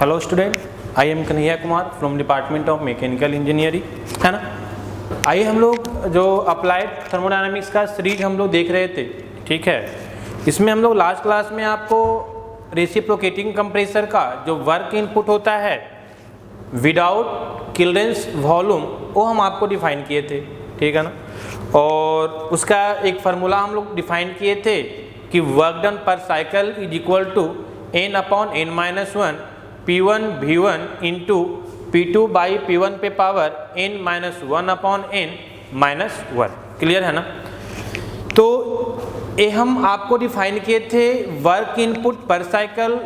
Hello student, I am Kanhaiya Kumar from department of mechanical engineering, है ना। आइए हम लोग जो अप्लाइड थर्मोडायनामिक्स का सीरीज हम लोग देख रहे थे, ठीक है। इसमें हम लोग लास्ट क्लास में आपको रेसिप्रोकेटिंग कंप्रेसर का जो वर्क इनपुट होता है विदाउट क्लियरेंस वॉल्यूम वो हम आपको डिफाइन किए थे, ठीक है ना। और उसका एक फार्मूला हम लोग डिफाइन किए थे कि work done per cycle is equal to n/n-1 P1 V1 into P2 by P1 पे पावर n-1/n-1। क्लियर है ना। तो ये हम आपको डिफाइन किए थे वर्क इनपुट पर cycle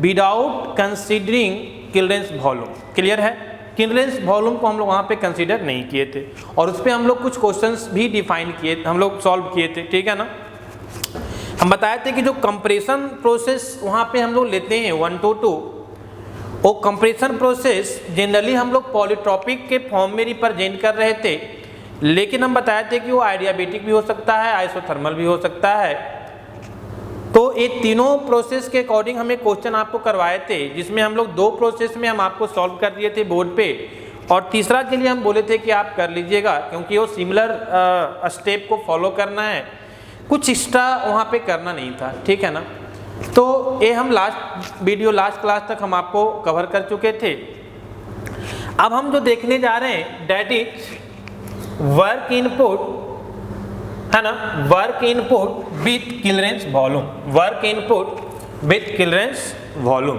without considering clearance volume. Clear है। क्लियरेंस वॉल्यूम को हम लोग वहाँ पे कंसीडर नहीं किए थे और उस पर हम लोग कुछ क्वेश्चंस भी डिफाइन किए, हम लोग सॉल्व किए थे, ठीक है ना। हम बताए थे कि जो कंप्रेशन प्रोसेस वहाँ पे हम लोग लेते हैं 1 to 2, वो कंप्रेशन प्रोसेस जनरली हम लोग पॉलीट्रॉपिक के फॉर्म में रिप्रेजेंट कर रहे थे, लेकिन हम बताए थे कि वो आइडियाबैटिक भी हो सकता है, आइसोथर्मल भी हो सकता है। तो ये तीनों प्रोसेस के अकॉर्डिंग हमें क्वेश्चन आपको करवाए थे, जिसमें हम लोग 2 प्रोसेस में हम आपको सॉल्व कर दिए थे बोर्ड पे, और तीसरा के लिए हम बोले थे कि आप कर लीजिएगा क्योंकि वो सिमिलर स्टेप को फॉलो करना है, कुछ एक्स्ट्रा वहाँ पे करना नहीं था, ठीक है ना। तो ये हम लास्ट क्लास तक हम आपको कवर कर चुके थे। अब हम जो देखने जा रहे हैं डेट इज वर्क इनपुट, है ना, work input with clearance volume, work input with clearance volume,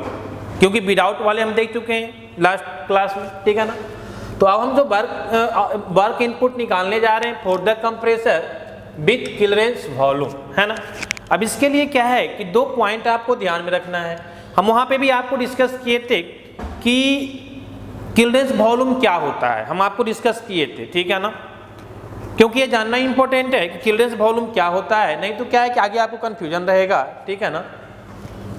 क्योंकि विदाउट वाले हम देख चुके हैं लास्ट क्लास में, ठीक है ना। तो अब हम जो वर्क इनपुट निकालने जा रहे हैं for the compressor with clearance volume, है ना। अब इसके लिए क्या है कि 2 पॉइंट आपको ध्यान में रखना है। हम वहाँ पे भी आपको डिस्कस किए थे कि क्लियरेंस वॉल्यूम क्या होता है, हम आपको डिस्कस किए थे, ठीक है ना, क्योंकि ये जानना इंपॉर्टेंट है कि क्लियरेंस वॉल्यूम क्या होता है, नहीं तो क्या है कि आगे आपको कंफ्यूजन रहेगा, ठीक है ना।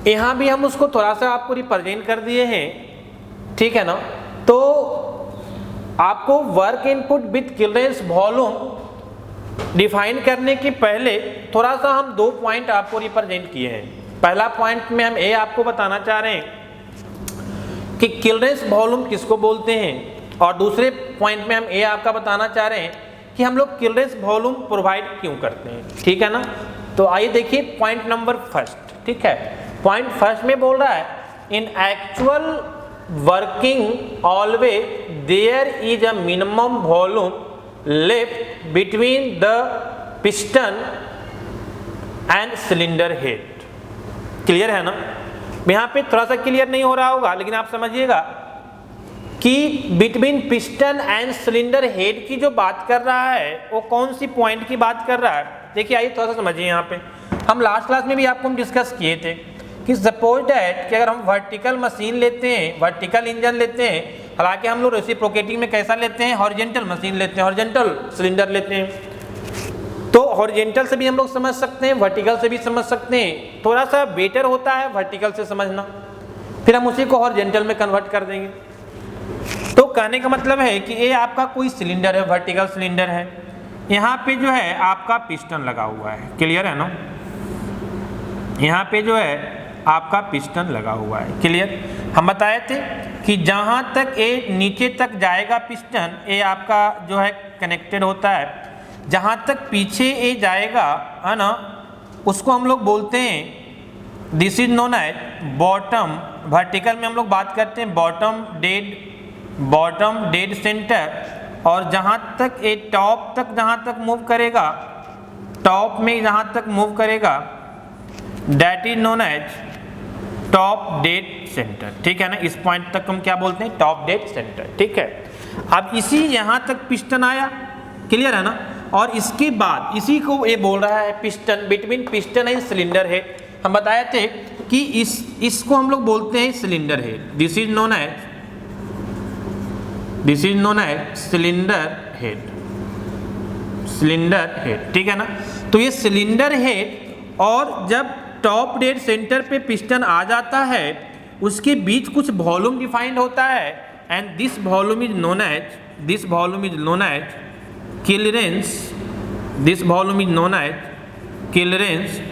यहाँ भी हम उसको थोड़ा सा आपको रिप्रेजेंट कर दिए हैं, ठीक है ना। तो आपको work input with clearance volume define करने के पहले थोड़ा सा हम 2 पॉइंट आपको रिप्रेजेंट किए हैं। पहला पॉइंट में हम ये आपको बताना चाह रहे हैं कि क्लियरेंस वॉल्यूम किसको बोलते हैं, और दूसरे पॉइंट में हम ये आपका बताना चाह रहे हैं कि हम लोग क्लियरेंस वॉल्यूम प्रोवाइड क्यों करते हैं, ठीक है ना। तो आइए देखिए पॉइंट नंबर फर्स्ट, ठीक है। पॉइंट फर्स्ट में बोल रहा है in actual working always there is a minimum volume left between the piston and cylinder head. Clear है ना। यहाँ पे थोड़ा सा क्लियर नहीं हो रहा होगा, लेकिन आप समझिएगा कि between piston and cylinder head की जो बात कर रहा है वो कौन सी पॉइंट की बात कर रहा है। देखिए आइए थोड़ा सा समझिए। यहाँ पे हम लास्ट क्लास में भी आपको हम डिस्कस किए थे कि सपोज दैट कि अगर हम वर्टिकल मशीन लेते हैं, वर्टिकल इंजन लेते हैं, हालांकि हम लोग रेसिप्रोकेटिंग में कैसा लेते हैं, हॉरिजॉन्टल मशीन लेते हैं, हॉरिजॉन्टल सिलेंडर लेते हैं। तो हॉरिजॉन्टल से भी हम लोग समझ सकते हैं, वर्टिकल से भी समझ सकते हैं। थोड़ा सा बेटर होता है वर्टिकल से समझना, फिर हम उसी को हॉरिजॉन्टल में कन्वर्ट कर देंगे। तो कहने का मतलब है कि ये आपका कोई सिलेंडर है, वर्टिकल सिलेंडर है, यहाँ पे जो है आपका पिस्टन लगा हुआ है। क्लियर है ना। यहाँ पे जो है आपका पिस्टन लगा हुआ है। क्लियर। हम बताए थे कि जहाँ तक ये नीचे तक जाएगा पिस्टन, ये आपका जो है कनेक्टेड होता है, जहाँ तक पीछे ये जाएगा, है ना, उसको हम लोग बोलते हैं this is known as bottom. Vertical में हम लोग बात करते हैं बॉटम डेड सेंटर, और जहाँ तक ये टॉप तक जहाँ तक मूव करेगा, टॉप में जहाँ तक मूव करेगा that is known as top dead centre, ठीक है ना। इस पॉइंट तक हम क्या बोलते हैं, टॉप डेड सेंटर, ठीक है। अब इसी यहाँ तक पिस्टन आया। क्लियर है ना। और इसके बाद इसी को ये बोल रहा है piston, between piston and cylinder head. हम बताए थे कि इसको हम लोग बोलते हैं cylinder head. This is known as cylinder head, ठीक है ना। तो ये सिलेंडर हेड, और जब टॉप डेड सेंटर पे पिस्टन आ जाता है उसके बीच कुछ वॉल्यूम डिफाइंड होता है, and this volume is known as clearance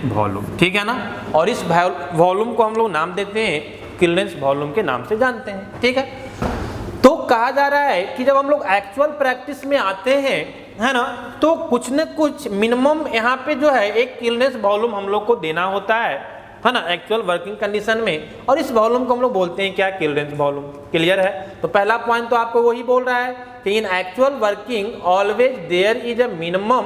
volume, ठीक है ना। और इस वॉल्यूम को हम लोग नाम देते हैं क्लियरेंस वॉल्यूम के नाम से जानते हैं। ठीक है, तो कहा जा रहा है कि जब हम लोग एक्चुअल प्रैक्टिस में आते हैं, है ना, तो कुछ न कुछ मिनिमम यहाँ पे जो है एक क्लियरेंस वॉल्यूम हम लोग को देना होता है ना, एक्चुअल वर्किंग कंडीशन में, और इस वॉल्यूम को हम लोग बोलते हैं क्या, क्लियरेंस वॉल्यूम। क्लियर है? तो पहला पॉइंट तो आपको वही बोल रहा है कि in actual working always there is a minimum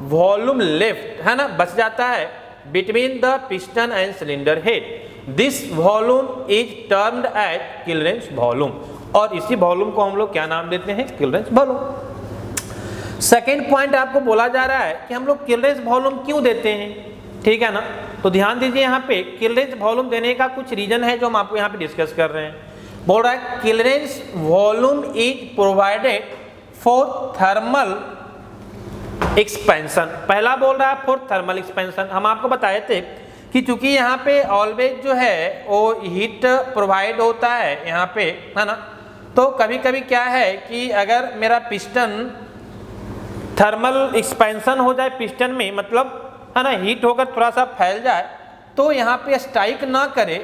volume left, है ना, बच जाता है between the piston and cylinder head. This volume is termed as clearance volume, और इसी वॉल्यूम को हम लोग क्या नाम देते हैं, क्लियरेंस वॉल्यूम। सेकेंड पॉइंट आपको बोला जा रहा है कि हम लोग क्लियरेंस वॉल्यूम क्यों देते हैं, ठीक है ना, तो ध्यान दीजिए यहाँ पे क्लियरेंस वॉल्यूम देने का कुछ रीजन है जो हम आपको यहाँ पे डिस्कस कर रहे हैं। बोल रहा है clearance volume is provided for thermal expansion. पहला बोल रहा है फॉर थर्मल एक्सपेंशन। हम आपको बताए थे कि चूंकि यहाँ पे ऑलवेज जो है वो हीट प्रोवाइड होता है यहाँ पे, है ना, तो कभी कभी क्या है कि अगर मेरा पिस्टन थर्मल एक्सपेंशन हो जाए पिस्टन में, मतलब है ना, हीट होकर थोड़ा सा फैल जाए, तो यहाँ पे स्ट्राइक ना करे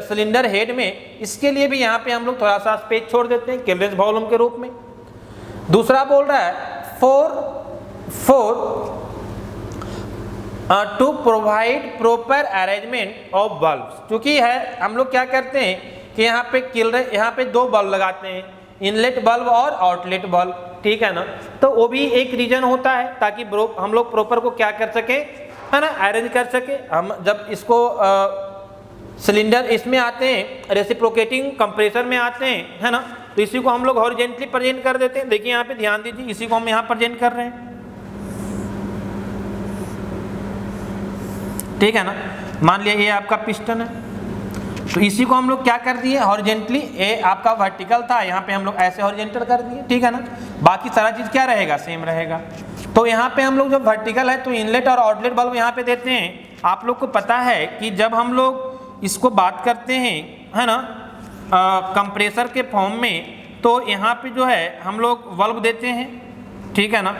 सिलेंडर हेड में, इसके लिए भी यहाँ पे हम लोग थोड़ा सा स्पेस छोड़ देते हैं क्लियरेंस वॉल्यूम के रूप में। दूसरा बोल रहा है to provide proper arrangement of bulb. क्योंकि है हम लोग क्या करते हैं कि यहाँ पे दो बल्ब लगाते हैं, इनलेट बल्ब और आउटलेट बल्ब, ठीक है ना, तो वो भी एक रीजन होता है ताकि हम लोग प्रॉपर को क्या कर सके, है ना, अरेंज कर सके। हम जब इसको सिलेंडर इसमें आते हैं, रेसिप्रोकेटिंग कंप्रेसर में आते हैं, है ना, तो इसी को हम लोग हॉरिजॉन्टली प्रेजेंट कर देते हैं। देखिए यहाँ पे ध्यान दीजिए, इसी को हम यहाँ प्रेजेंट कर रहे हैं, ठीक है ना। मान लिया ये आपका पिस्टन है, तो इसी को हम लोग क्या कर दिए, हॉरिजॉन्टली, ये आपका वर्टिकल था, यहाँ पे हम लोग ऐसे हॉरिजॉन्टल कर दिए, ठीक है ना। बाकी सारा चीज क्या रहेगा, सेम रहेगा। तो यहाँ पे हम लोग जब वर्टिकल है तो इनलेट और आउटलेट बल्ब यहाँ पे देते हैं। आप लोग को पता है कि जब हम लोग इसको बात करते हैं, है ना, कंप्रेसर के फॉर्म में, तो यहाँ पे जो है हम लोग बल्ब देते हैं, ठीक है ना।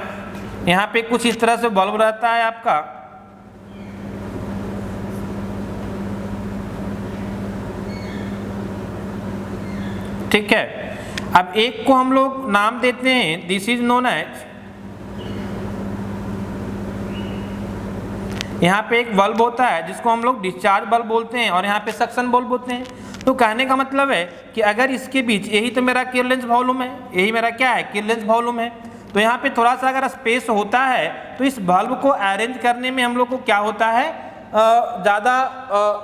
यहाँ पे कुछ इस तरह से बल्ब रहता है आपका, ठीक है। अब एक को हम लोग नाम देते हैं, दिस इज नोन एज, यहाँ पे एक बल्ब होता है जिसको हम लोग डिस्चार्ज बल्ब बोलते हैं, और यहाँ पे सक्शन बल्ब होते हैं। तो कहने का मतलब है कि अगर इसके बीच, यही तो मेरा क्लियरेंस वॉल्यूम है, यही मेरा क्या है, क्लियरेंस वॉल्यूम है, तो यहाँ पे थोड़ा सा अगर स्पेस होता है तो इस बल्ब को अरेंज करने में हम लोग को क्या होता है, ज़्यादा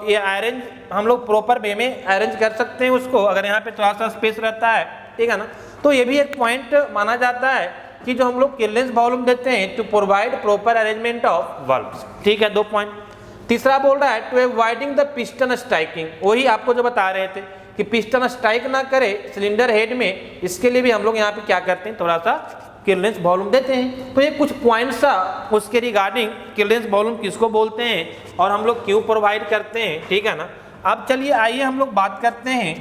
ये अरेंज हम लोग प्रॉपर वे में अरेंज कर सकते हैं उसको, अगर यहाँ पे थोड़ा सा स्पेस रहता है, ठीक है ना। तो ये भी एक पॉइंट माना जाता है कि जो हम लोग क्लियरेंस वॉल्यूम देते हैं to provide proper arrangement of bulbs, ठीक है, 2 पॉइंट। तीसरा बोल रहा है to avoiding the piston striking. वही आपको जो बता रहे थे कि पिस्टन स्ट्राइक ना करे सिलेंडर हेड में, इसके लिए भी हम लोग यहाँ पे क्या करते हैं, थोड़ा सा क्लियरेंस वॉल्यूम देते हैं। तो ये कुछ पॉइंट्स उसके रिगार्डिंग क्लियरेंस वॉल्यूम किसको बोलते हैं और हम लोग क्यों प्रोवाइड करते हैं, ठीक है ना। अब चलिए आइए हम लोग बात करते हैं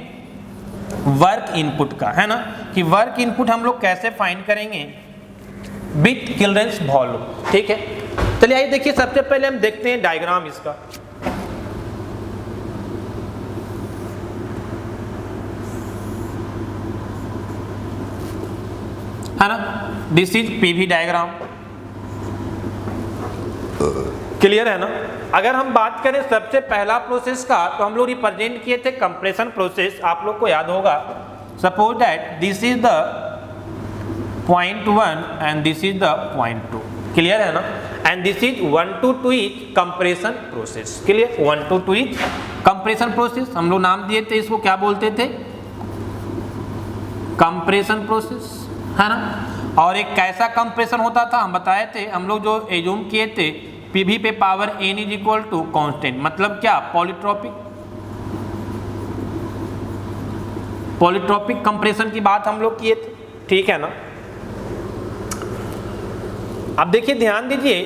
वर्क इनपुट का, है ना, कि वर्क इनपुट हम लोग कैसे फाइंड करेंगे विथ क्लियरेंस वॉल्यूम, ठीक है। चलिए आइए देखिए, सबसे पहले हम देखते हैं डायग्राम इसका, है ना। This is PV diagram, clear है ना। अगर हम बात करें सबसे पहला प्रोसेस का, तो हम लोग रिप्रेजेंट किए थे कंप्रेशन प्रोसेस, आप लोग को याद होगा। Suppose that this is the point 1 and this is the point 2, clear है ना। And this is 1 to 2 is compression process, clear, 1 to 2 is compression process. हम लोग नाम दिए थे इसको, क्या बोलते थे, कंप्रेशन प्रोसेस, है ना। और एक कैसा कंप्रेशन होता था हम बताए थे, हम लोग जो एज्यूम किए थे पीवी पे power n is equal to constant, मतलब क्या, पॉलीट्रोपिक कंप्रेशन की बात हम लोग किए थे, ठीक है ना। अब देखिए ध्यान दीजिए,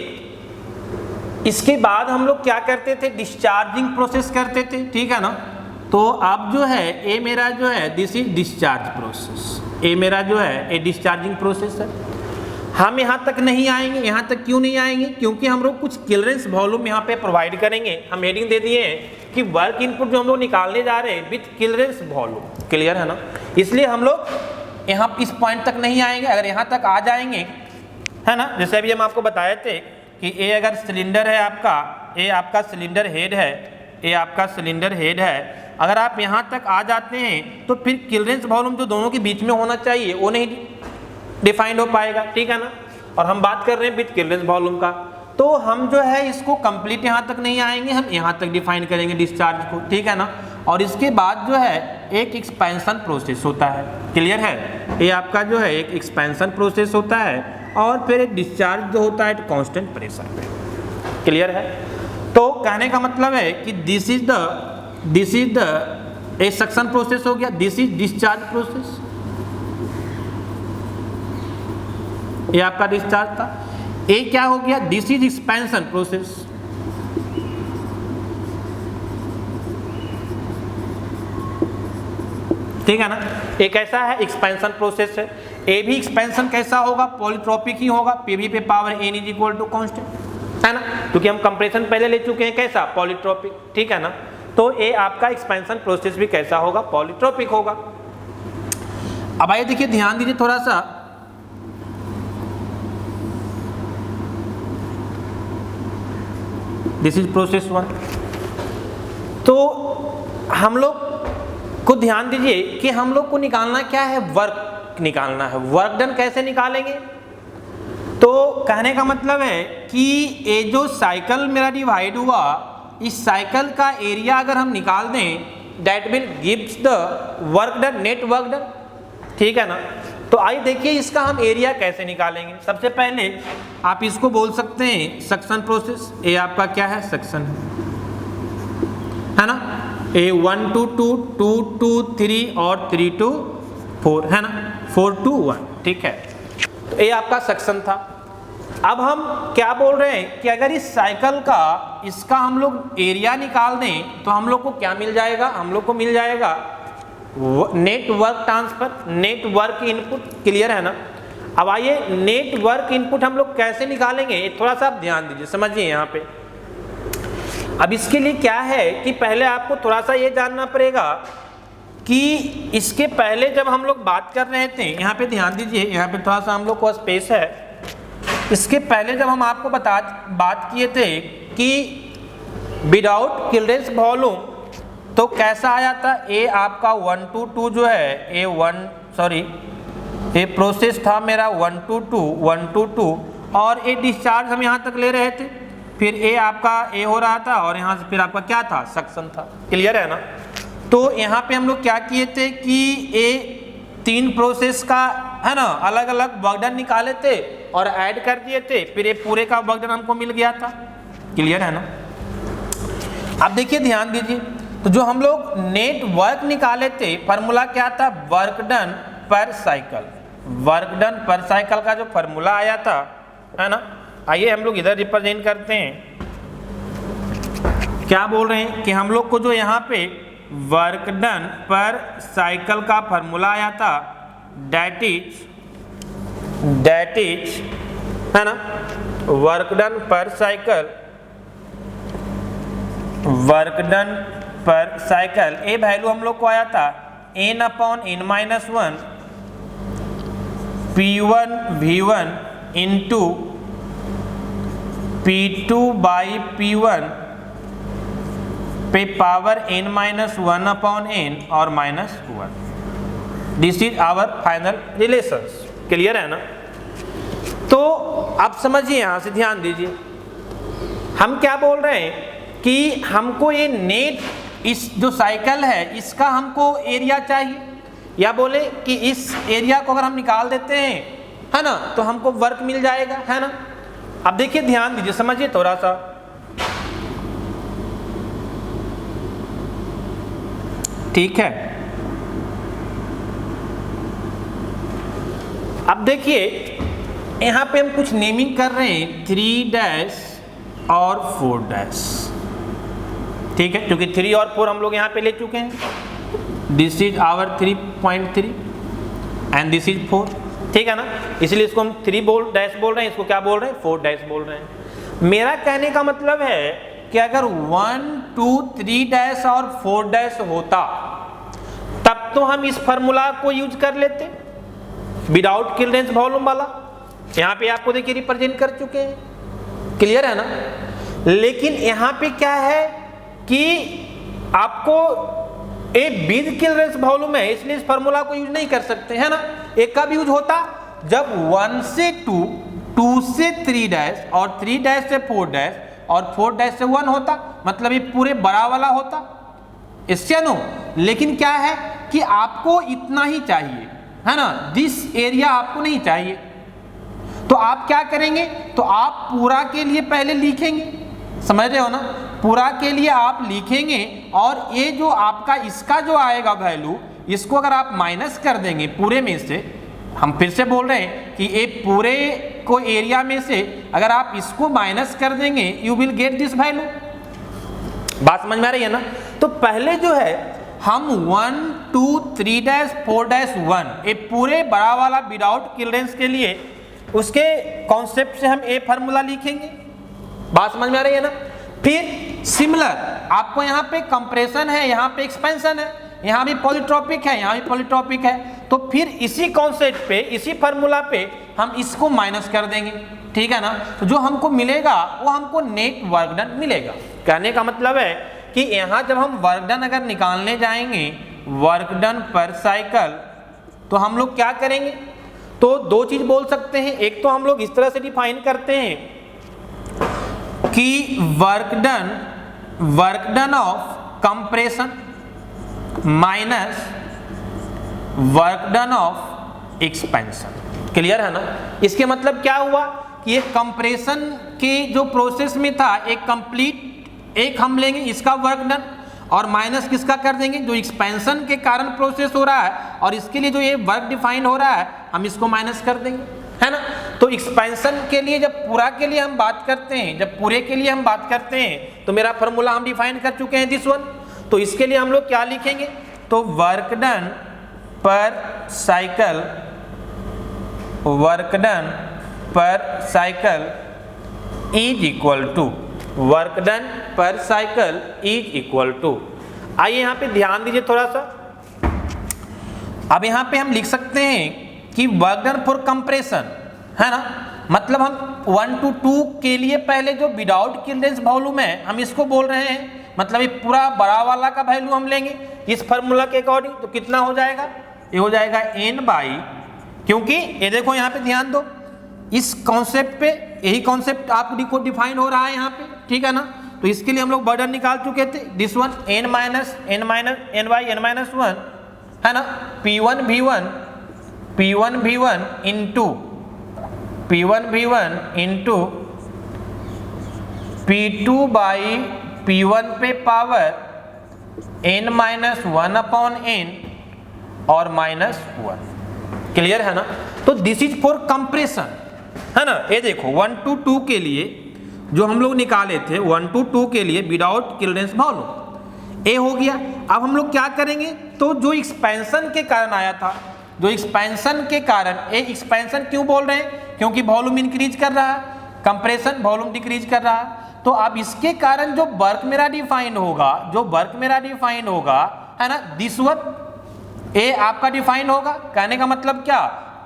इसके बाद हम लोग क्या करते थे, डिस्चार्जिंग प्रोसेस करते थे, ठीक है ना। तो अब जो है ये मेरा जो है दिस इज डिस्चार्ज प्रोसेस, ये मेरा जो है ये डिस्चार्जिंग प्रोसेस है। हम यहाँ तक नहीं आएंगे। यहाँ तक क्यों नहीं आएंगे? क्योंकि हम लोग कुछ क्लियरेंस वॉल्यूम यहाँ पे प्रोवाइड करेंगे। हम हेडिंग दे दिए हैं कि वर्क इनपुट जो हम लोग निकालने जा रहे हैं विथ क्लियरेंस वॉल्यूम। क्लियर है ना? इसलिए हम लोग यहाँ इस पॉइंट तक नहीं आएंगे। अगर यहाँ तक आ जाएंगे, है ना, जैसे अभी हम आपको बताए थे कि ए अगर सिलेंडर है आपका, ए आपका सिलेंडर हेड है, ए आपका सिलेंडर हेड है, अगर आप यहाँ तक आ जाते हैं तो फिर क्लियरेंस वॉल्यूम जो दोनों के बीच में होना चाहिए वो नहीं डिफाइंड हो पाएगा। ठीक है ना? और हम बात कर रहे हैं विथ क्लियरेंस वॉल्यूम का, तो हम जो है इसको कंप्लीट यहाँ तक नहीं आएंगे, हम यहाँ तक डिफाइन करेंगे डिस्चार्ज को। ठीक है ना? और इसके बाद जो है एक एक्सपेंशन प्रोसेस होता है। क्लियर है? ये आपका जो है एक एक्सपेंशन प्रोसेस होता है और फिर एक डिस्चार्ज जो होता है कांस्टेंट प्रेशर पे। क्लियर है? तो कहने का मतलब है कि this is the A suction process हो गया, दिस इज डिस्चार्ज प्रोसेस। ये आपका डिस्चार्ज था। ए क्या हो गया? This is expansion process. ठीक है ना? एक कैसा है? एक्सपेंशन प्रोसेस है। ए भी एक्सपेंशन कैसा होगा? पॉलीट्रोपिक ही होगा। पीवी पे power n is equal to constant, है ना? क्योंकि हम कंप्रेशन पहले ले चुके हैं, कैसा? पॉलीट्रोपिक। ठीक है ना? तो ए आपका एक्सपेंशन प्रोसेस भी कैसा होगा? पॉलीट्रोपिक होगा। अब आइए देखिए, ध्यान दीजिए थोड़ा सा। This is process 1। तो हम लोग को ध्यान दीजिए कि हम लोग को निकालना क्या है? वर्क निकालना है। वर्क डन कैसे निकालेंगे? तो कहने का मतलब है कि ये जो साइकिल मेरा डिवाइड हुआ, इस साइकिल का एरिया अगर हम निकाल दें, that will gives the work done, net work done. ठीक है ना? तो आइए देखिए इसका हम एरिया कैसे निकालेंगे। सबसे पहले आप इसको बोल सकते हैं सक्शन प्रोसेस। ये आपका क्या है? सक्शन है ना? ए 1 to 2, 2 to 3 और 3 to 4, है ना? 4 to 1। ठीक है? तो ये आपका सक्शन था। अब हम क्या बोल रहे हैं कि अगर इस साइकिल का इसका हम लोग एरिया निकाल दें तो हम लोग को क्या मिल जाएगा? हम लोग को मिल जाएगा net work transfer, net work input. Clear है ना? अब आइए नेट वर्क इनपुट हम लोग कैसे निकालेंगे, थोड़ा सा आप ध्यान दीजिए, समझिए यहाँ पे। अब इसके लिए क्या है कि पहले आपको थोड़ा सा ये जानना पड़ेगा कि इसके पहले जब हम लोग बात कर रहे थे, यहाँ पे ध्यान दीजिए, यहाँ पे थोड़ा सा हम लोग को स्पेस है। इसके पहले जब हम आपको बात किए थे कि विदाउट क्लियरेंस वॉल्यूम तो कैसा आया था? ए आपका 1 to 2 जो है, ए प्रोसेस था मेरा 1 to 2 और ए डिस्चार्ज हम यहाँ तक ले रहे थे। फिर ए आपका ए हो रहा था और यहाँ से फिर आपका क्या था? सक्शन था। क्लियर है ना? तो यहाँ पे हम लोग क्या किए थे कि ए 3 प्रोसेस का, है ना, अलग अलग वर्क डन निकाले थे और ऐड कर दिए थे, फिर ये पूरे का वर्क डन हमको मिल गया था। क्लियर है ना? अब देखिए ध्यान दीजिए, तो जो हम लोग नेट वर्क निकाले थे, फार्मूला क्या था? Work done per cycle. Work done per cycle का जो फार्मूला आया था, है ना, आइए हम लोग इधर रिप्रेजेंट करते हैं। क्या बोल रहे हैं कि हम लोग को जो यहाँ पे वर्क डन पर साइकिल का फार्मूला आया था, दैट इज, है ना, work done per cycle, work done per cycle ए वैल्यू हम लोग को आया था n/n-1 P1 V1 into P2 by P1 पे पावर n-1/n और -1। This is our final relations. क्लियर है ना? तो आप समझिए, यहां से ध्यान दीजिए, हम क्या बोल रहे हैं कि हमको ये नेट, इस जो साइकिल है इसका हमको एरिया चाहिए, या बोले कि इस एरिया को अगर हम निकाल देते हैं, है ना, तो हमको वर्क मिल जाएगा, है ना। अब देखिए ध्यान दीजिए, समझिए थोड़ा सा। ठीक है, अब देखिए यहां पे हम कुछ नेमिंग कर रहे हैं 3' और 4'। ठीक है, क्योंकि 3 और 4 हम लोग यहाँ पे ले चुके हैं। This is our 3.3 and this is 4। ठीक है ना, इसलिए इसको हम 3 डैश बोल रहे हैं, इसको क्या बोल रहे हैं, 4 डैश बोल रहे हैं। मेरा कहने का मतलब है कि अगर 1 2 3 डैश और 4 डैश होता तब तो हम इस फॉर्मूला को यूज कर लेते विदाउट चिल्ड्रेंस वॉल्यूम वाला। यहाँ पे आपको देखिए रिप्रेजेंट कर चुके हैं, क्लियर है ना। लेकिन यहाँ पे क्या है कि आपको ए विद चिल्ड्रेंस वॉल्यूम है, इसलिए इस फॉर्मूला को यूज नहीं कर सकते, है ना। एक कब यूज होता, जब 1 से 2, 2 से 3 डैश और 3 डैश से 4 डैश और 4 डैश से 1 होता, मतलब ये पूरे बड़ा वाला होता, इससे नो। लेकिन क्या है कि आपको इतना ही चाहिए, है ना, दिस एरिया आपको नहीं चाहिए, तो आप क्या करेंगे, तो आप पूरा के लिए पहले लिखेंगे, समझ रहे हो ना, पूरा के लिए आप लिखेंगे और ये जो आपका इसका जो आएगा वैल्यू, इसको अगर आप माइनस कर देंगे पूरे में से, हम फिर से बोल रहे हैं कि ये पूरे को एरिया में से अगर आप इसको माइनस कर देंगे, you will get this value. बात समझ में आ रही है ना। तो पहले जो है हम 1 2 3 डैश 4 डैश 1 ये पूरे बड़ा वाला विदाउट चिल्ड्रेंस के लिए उसके कॉन्सेप्ट से हम ए फार्मूला लिखेंगे। बात समझ में आ रही है ना। फिर सिमिलर आपको यहाँ पे कंप्रेशन है, यहाँ पे एक्सपेंशन है, यहाँ भी पॉलीट्रॉपिक है, यहाँ भी पॉलीट्रॉपिक है, तो फिर इसी कॉन्सेप्ट पे, इसी फार्मूला पे हम इसको माइनस कर देंगे, ठीक है ना। तो जो हमको मिलेगा वो हमको नेट वर्क डन मिलेगा। कहने का मतलब है कि यहाँ जब हम वर्क डन अगर निकालने जाएंगे, वर्क डन पर साइकिल, तो हम लोग क्या करेंगे, तो दो चीज बोल सकते हैं। एक तो हम लोग इस तरह से डिफाइन करते हैं कि work done of compression minus work done of expansion. Clear है ना। इसके मतलब क्या हुआ कि ये कंप्रेशन के जो प्रोसेस में था एक कंप्लीट एक हम लेंगे इसका वर्क डन और माइनस किसका कर देंगे जो एक्सपेंशन के कारण प्रोसेस हो रहा है, और इसके लिए जो ये वर्क डिफाइन हो रहा है हम इसको माइनस कर देंगे, है ना। तो एक्सपेंशन के लिए जब पूरा के लिए हम बात करते हैं, जब पूरे के लिए हम बात करते हैं, तो मेरा फॉर्मूला हम डिफाइन कर चुके हैं दिस वन। तो इसके लिए हम लोग क्या लिखेंगे, तो work done per cycle, work done per cycle is equal to, work done per cycle is equal to. आइए यहाँ पे ध्यान दीजिए थोड़ा सा। अब यहाँ पे हम लिख सकते हैं कि वर्क डन फॉर कंप्रेशन, है ना, मतलब हम 1 to 2 के लिए पहले जो विदाउट चिल्ड्रेंस वॉल्यूम है हम इसको बोल रहे हैं, मतलब ये पूरा बड़ा वाला का वैल्यू हम लेंगे इस फॉर्मूला के अकॉर्डिंग। तो कितना हो जाएगा, ये हो जाएगा n बाई, क्योंकि ये देखो यहाँ पे ध्यान दो, इस कॉन्सेप्ट पे यही कॉन्सेप्ट आपको डिफाइन हो रहा है यहाँ पे, ठीक है ना। तो इसके लिए हम लोग बर्डन निकाल चुके थे, this one n minus n by n minus 1, है ना, P1 V1 into P2 by P1 पे power n minus 1 upon n और माइनस 1। क्लियर है ना। तो दिस इज फॉर कंप्रेशन, है ना। ये देखो 1 to 2 के लिए जो हम लोग निकाले थे, 1 to 2 के लिए विदाउट चिल्ड्रेंस वॉल्यूम, ए हो गया। अब हम लोग क्या करेंगे, तो जो एक्सपेंशन के कारण आया था, जो एक्सपेंशन के कारण, ए एक्सपेंशन क्यों बोल रहे हैं, क्योंकि वॉल्यूम इंक्रीज कर रहा है, कंप्रेशन वॉल्यूम डिक्रीज कर रहा है। तो अब इसके कारण जो वर्क मेरा डिफाइन होगा, है ना, दिस वन ए आपका डिफाइन होगा। कहने का मतलब क्या,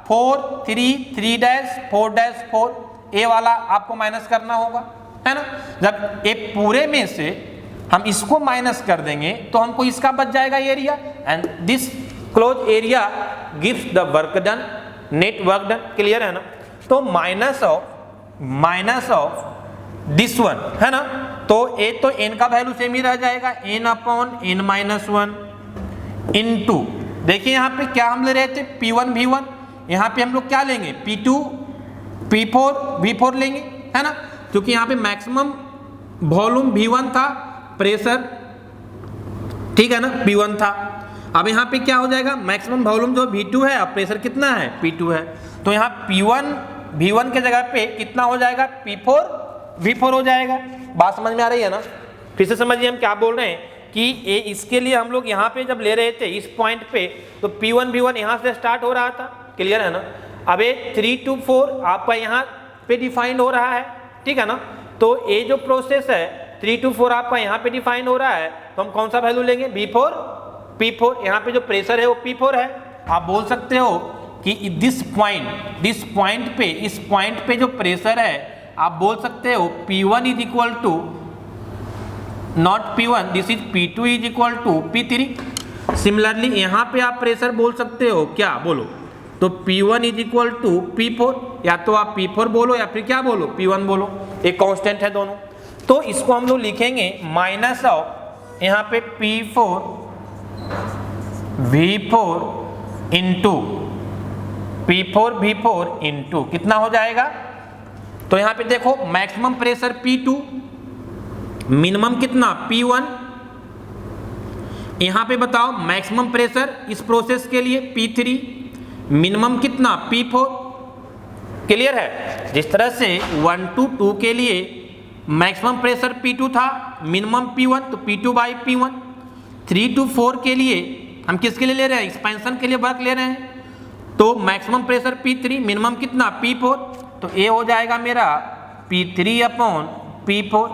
4 3 3 डैश 4 डैश 4, ए वाला आपको माइनस करना होगा, है ना। जब ए पूरे में से हम इसको माइनस कर देंगे तो हमको इसका बच जाएगा area, and this close area gives the work done, net work done. Clear है ना। तो माइनस ऑफ दिस वन, है ना। तो ए तो n का वैल्यू सेम ही रह जाएगा, n upon n minus 1 into, देखिए यहाँ पे क्या हम ले रहे थे, P1 V1, यहाँ पे हम लोग क्या लेंगे, P2 P4 V4 लेंगे, है ना, क्योंकि यहाँ पे मैक्सिमम वॉल्यूम V1 था, प्रेशर, ठीक है ना, P1 था। अब यहाँ पे क्या हो जाएगा, मैक्सिमम वॉल्यूम जो V2 है, अब प्रेशर कितना है, P2 है। तो यहाँ P1 V1 के जगह पे कितना हो जाएगा, P4 V4 हो जाएगा। बात समझ में आ रही है ना। फिर से समझिए हम क्या बोल रहे हैं कि ये इसके लिए हम लोग यहाँ पे जब ले रहे थे इस पॉइंट पे, तो P1 V1 यहाँ से स्टार्ट हो रहा था। क्लियर है ना। अब ये 3 to 4 आपका यहाँ पे डिफाइन हो रहा है, ठीक है ना। तो ये जो प्रोसेस है 3 to 4 आपका यहाँ पे डिफाइन हो रहा है, तो हम कौन सा वैल्यू लेंगे, V4 P4। यहाँ पे जो प्रेशर है वो P4 है। आप बोल सकते हो कि दिस पॉइंट पे, इस पॉइंट पे जो प्रेशर है आप बोल सकते हो P1 is equal to not P1, this is P2 is equal to P3। Similarly यहाँ पे आप प्रेशर बोल सकते हो क्या, बोलो तो P1 is equal to P4, या तो आप P4 बोलो या फिर क्या बोलो P1 बोलो, एक कांस्टेंट है दोनों। तो इसको हम लोग लिखेंगे माइनस ऑफ यहाँ पे P4 V4 into P4 V4 into कितना हो जाएगा। तो यहाँ पे देखो मैक्सिमम प्रेशर P2, मिनिमम कितना P1। यहाँ पे बताओ मैक्सिमम प्रेशर इस प्रोसेस के लिए P3, मिनिमम कितना P4। क्लियर है। जिस तरह से 1 to 2 के लिए मैक्सिमम प्रेशर P2 था, मिनिमम P1, तो P2 बाई P1। 3 to 4 के लिए हम किसके लिए ले रहे हैं, एक्सपेंशन के लिए वर्क ले रहे हैं, तो मैक्सिमम प्रेशर P3, मिनिमम कितना P4। तो ये हो जाएगा मेरा P3 अपॉन P4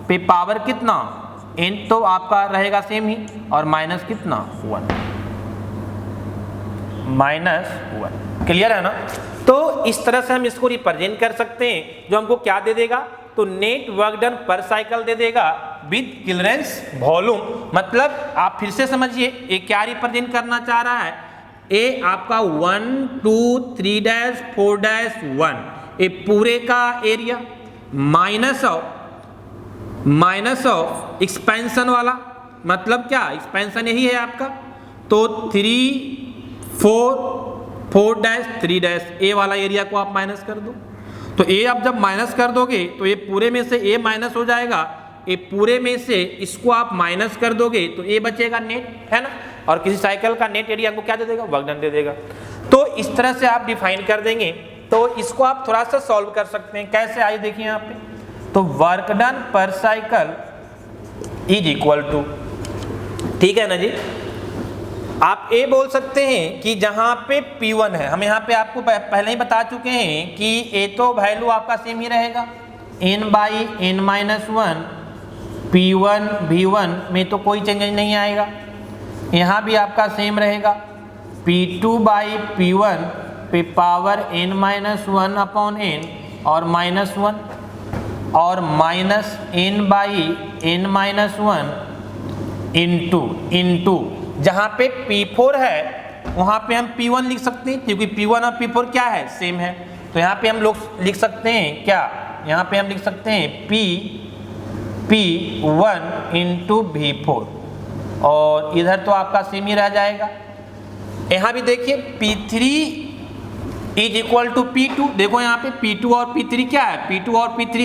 पे पावर कितना n, तो आपका रहेगा सेम ही, और माइनस कितना 1, -1। क्लियर है ना। तो इस तरह से हम इसको रिप्रेजेंट कर सकते हैं, जो हमको क्या दे देगा, तो net work done per cycle दे देगा विद क्लियरेंस वॉल्यूम। मतलब आप फिर से समझिए ये क्या रिप्रेजेंट करना चाह रहा है, ये आपका 1 2 3 4 1 ये पूरे का एरिया माइनस ऑफ एक्सपेंशन वाला, मतलब क्या एक्सपेंशन यही है आपका, तो 3 4 4 3 ए वाला एरिया को आप माइनस कर दो। तो ए आप जब माइनस कर दोगे तो ये पूरे में से ए माइनस हो जाएगा, ये पूरे में से इसको आप माइनस कर दोगे तो ए बचेगा नेट, है ना। और किसी साइकिल का नेट एरिया को क्या दे देगा, वर्क डन दे देगा। तो इस तरह से आप डिफाइन कर देंगे। तो इसको आप थोड़ा सा सॉल्व कर सकते हैं, कैसे, आइए देखिए यहाँ पे। तो work done per cycle is equal to, ठीक है ना जी। आप ये बोल सकते हैं कि जहां पे P1 है, हम यहाँ पे आपको पहले ही बता चुके हैं कि ये तो वैल्यू आपका सेम ही रहेगा, n by n-1 P1 V1 में तो कोई चेंजेस नहीं आएगा। यहाँ भी आपका सेम रहेगा, P2 बाई P1 पे पावर n-1 अपॉन n और -1, और minus n by n-1 into जहाँ पे P4 है वहाँ पे हम P1 लिख सकते हैं, क्योंकि P1 और P4 क्या है, सेम है। तो यहाँ पे हम लोग लिख सकते हैं क्या, यहाँ पे हम लिख सकते हैं P1 इंटू V4, और इधर तो आपका सेम ही रह जाएगा। यहाँ भी देखिए P3 is equal to P2, देखो यहाँ पे P2 और P3 क्या है, P2 और P3